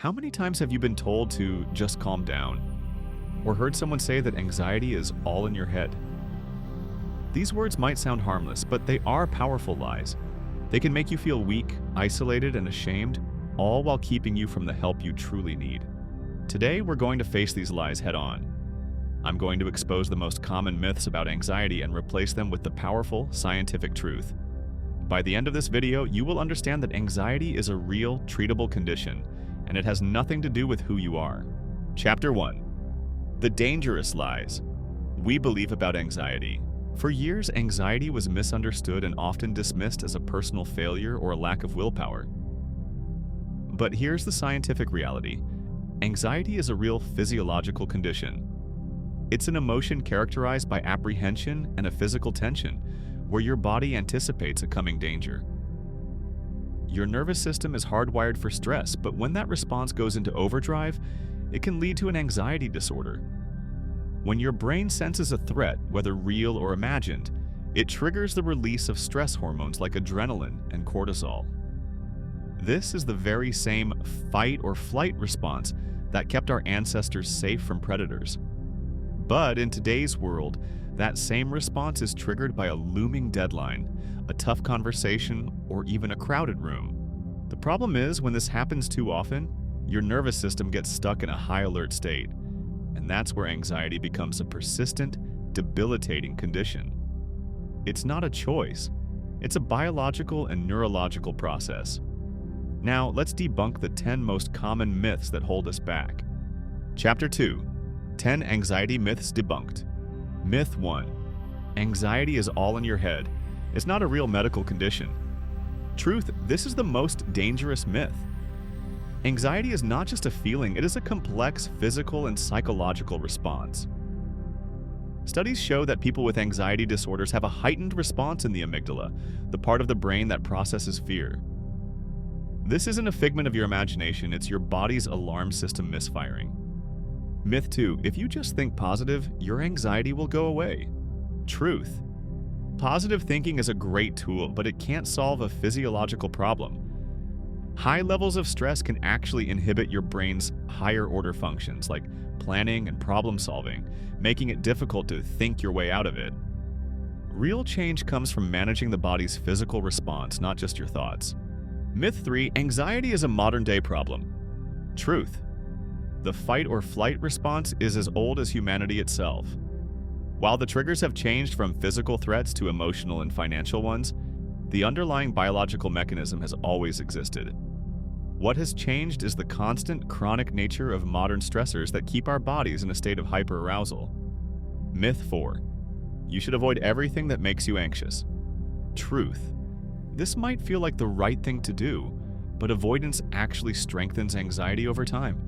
How many times have you been told to just calm down? Or heard someone say that anxiety is all in your head? These words might sound harmless, but they are powerful lies. They can make you feel weak, isolated, and ashamed, all while keeping you from the help you truly need. Today, we're going to face these lies head on. I'm going to expose the most common myths about anxiety and replace them with the powerful, scientific truth. By the end of this video, you will understand that anxiety is a real, treatable condition, and it has nothing to do with who you are. Chapter 1. The dangerous lies we believe about anxiety. For years, anxiety was misunderstood and often dismissed as a personal failure or a lack of willpower. But here's the scientific reality. Anxiety is a real physiological condition. It's an emotion characterized by apprehension and a physical tension, where your body anticipates a coming danger. Your nervous system is hardwired for stress, but when that response goes into overdrive, it can lead to an anxiety disorder. When your brain senses a threat, whether real or imagined, it triggers the release of stress hormones like adrenaline and cortisol. This is the very same fight or flight response that kept our ancestors safe from predators. But in today's world, that same response is triggered by a looming deadline, a tough conversation, or even a crowded room. The problem is, when this happens too often, your nervous system gets stuck in a high alert state, and that's where anxiety becomes a persistent, debilitating condition. It's not a choice. It's a biological and neurological process. Now, let's debunk the 10 most common myths that hold us back. Chapter 2. 10 Anxiety Myths Debunked. Myth 1. Anxiety is all in your head. It's not a real medical condition. Truth, this is the most dangerous myth. Anxiety is not just a feeling, it is a complex physical and psychological response. Studies show that people with anxiety disorders have a heightened response in the amygdala, the part of the brain that processes fear. This isn't a figment of your imagination, it's your body's alarm system misfiring. Myth 2. If you just think positive, your anxiety will go away. Truth. Positive thinking is a great tool, but it can't solve a physiological problem. High levels of stress can actually inhibit your brain's higher order functions like planning and problem solving, making it difficult to think your way out of it. Real change comes from managing the body's physical response, not just your thoughts. Myth 3. Anxiety is a modern-day problem. Truth. The fight or flight response is as old as humanity itself. While the triggers have changed from physical threats to emotional and financial ones, the underlying biological mechanism has always existed. What has changed is the constant, chronic nature of modern stressors that keep our bodies in a state of hyperarousal. Myth 4. You should avoid everything that makes you anxious. Truth. This might feel like the right thing to do, but avoidance actually strengthens anxiety over time.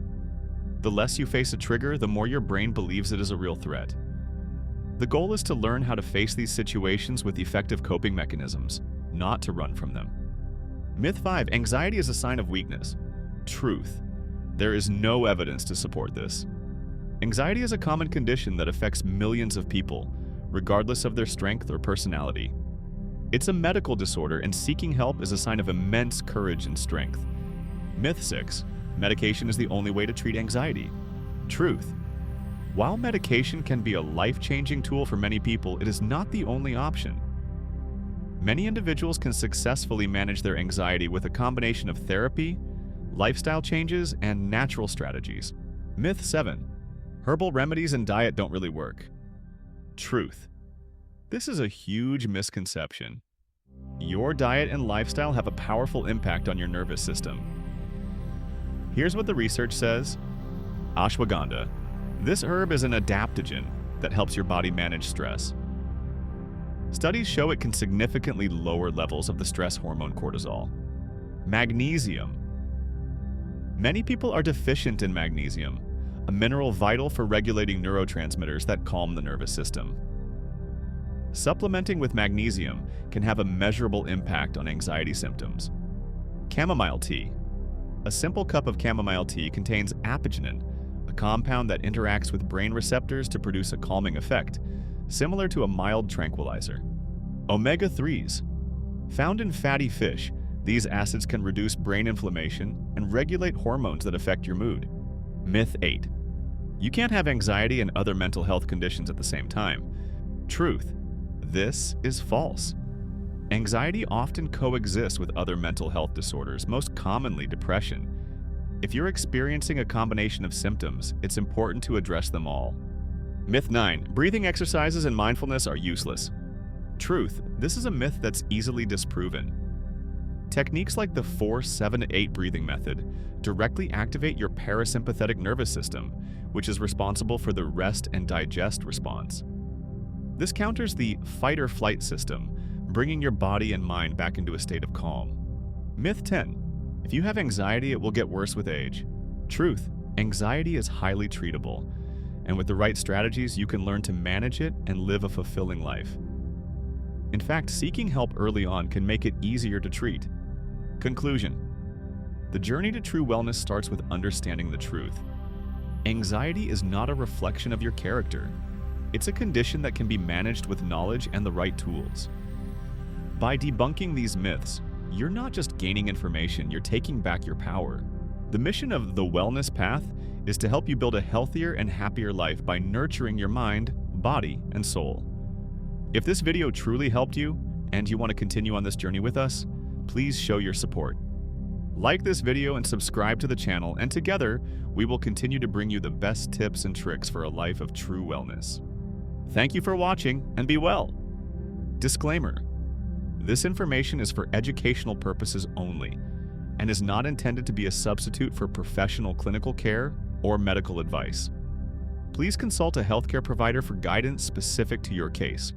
The less you face a trigger, the more your brain believes it is a real threat. The goal is to learn how to face these situations with effective coping mechanisms, not to run from them. Myth 5. Anxiety is a sign of weakness. Truth. There is no evidence to support this. Anxiety is a common condition that affects millions of people, regardless of their strength or personality. It's a medical disorder, and seeking help is a sign of immense courage and strength. Myth 6. Medication is the only way to treat anxiety. Truth. While medication can be a life-changing tool for many people, it is not the only option. Many individuals can successfully manage their anxiety with a combination of therapy, lifestyle changes, and natural strategies. Myth 7. Herbal remedies and diet don't really work. Truth. This is a huge misconception. Your diet and lifestyle have a powerful impact on your nervous system. Here's what the research says. Ashwagandha. This herb is an adaptogen that helps your body manage stress. Studies show it can significantly lower levels of the stress hormone cortisol. Magnesium. Many people are deficient in magnesium, a mineral vital for regulating neurotransmitters that calm the nervous system. Supplementing with magnesium can have a measurable impact on anxiety symptoms. Chamomile tea. A simple cup of chamomile tea contains apigenin, a compound that interacts with brain receptors to produce a calming effect, similar to a mild tranquilizer. Omega-3s. Found in fatty fish, These acids can reduce brain inflammation and regulate hormones that affect your mood. Myth 8. You can't have anxiety and other mental health conditions at the same time. Truth. This is false. Anxiety often coexists with other mental health disorders, most commonly depression. If you're experiencing a combination of symptoms, it's important to address them all. Myth 9. Breathing exercises and mindfulness are useless. Truth. This is a myth that's easily disproven. Techniques like the 4-7-8 breathing method directly activate your parasympathetic nervous system, which is responsible for the rest and digest response. This counters the fight-or-flight system, bringing your body and mind back into a state of calm. Myth 10. If you have anxiety, it will get worse with age. Truth. Anxiety is highly treatable, and with the right strategies, you can learn to manage it and live a fulfilling life. In fact, seeking help early on can make it easier to treat. Conclusion. The journey to true wellness starts with understanding the truth. Anxiety is not a reflection of your character. It's a condition that can be managed with knowledge and the right tools. By debunking these myths, you're not just gaining information, you're taking back your power. The mission of The Wellness Path is to help you build a healthier and happier life by nurturing your mind, body, and soul. If this video truly helped you, and you want to continue on this journey with us, please show your support. Like this video and subscribe to the channel, and together, we will continue to bring you the best tips and tricks for a life of true wellness. Thank you for watching, and be well. Disclaimer: this information is for educational purposes only, and is not intended to be a substitute for professional clinical care or medical advice. Please consult a healthcare provider for guidance specific to your case.